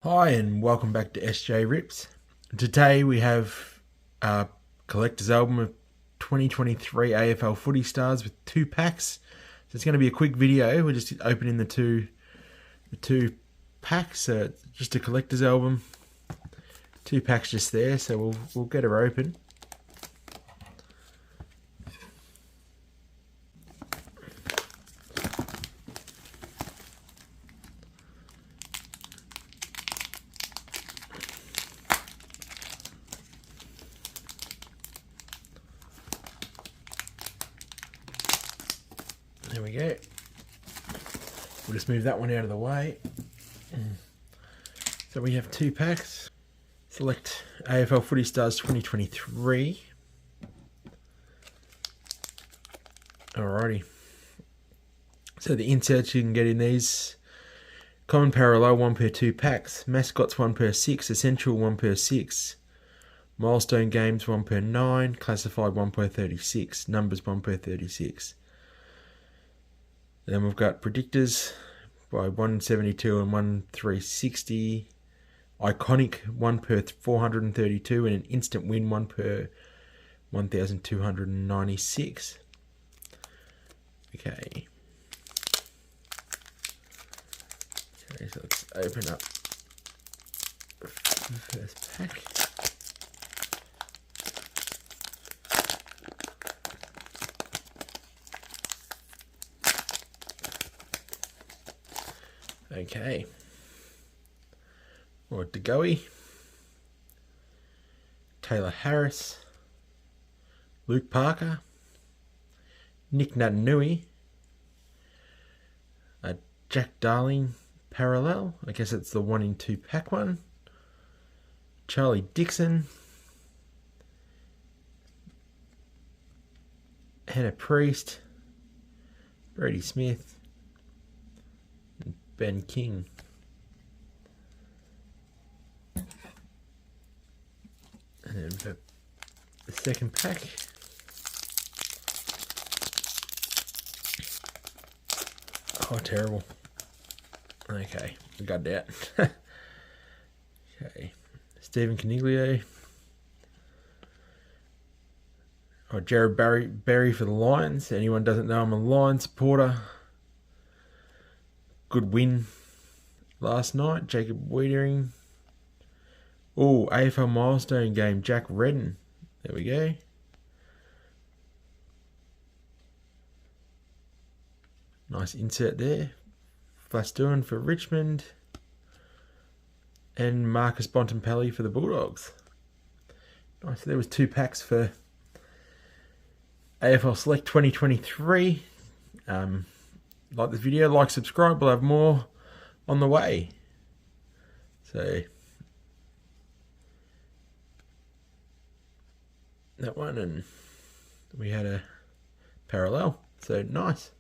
Hi and welcome back to SJ Rips. Today we have a collector's album of 2023 AFL Footy Stars with 2 packs. So it's going to be a quick video. We're just opening the two packs. So it's just a collector's album. 2 packs just there. So we'll get her open. There we go. We'll just move that one out of the way. So we have 2 packs. Select AFL Footy Stars 2023. Alrighty. So the inserts you can get in these: common parallel 1 per 2 packs, mascots 1 per 6, essential 1 per 6, milestone games 1 per 9, classified 1 per 36, numbers 1 per 36. Then we've got predictors by 172 and 1360, iconic 1 per 432, and an instant win 1 per 1296. Okay, so let's open up the first pack. Okay, or DeGoey, Taylor Harris, Luke Parker, Nick Natanui, Jack Darling parallel, I guess it's the 1 in 2 pack one, Charlie Dixon, Hannah Priest, Brady Smith, Ben King. And then for the second pack, oh, terrible. Okay, we got that. Okay, Stephen Caniglio. Oh, Jared Berry for the Lions. Anyone doesn't know, I'm a Lions supporter. Good win last night. Jacob Wiedering. Oh, AFL milestone game, Jack Redden. There we go. Nice insert there. Flastuin for Richmond. And Marcus Bontempelli for the Bulldogs. Nice. So there was 2 packs for AFL Select 2023. Like this video, like, subscribe, we'll have more on the way. So that one, and we had a parallel, so nice.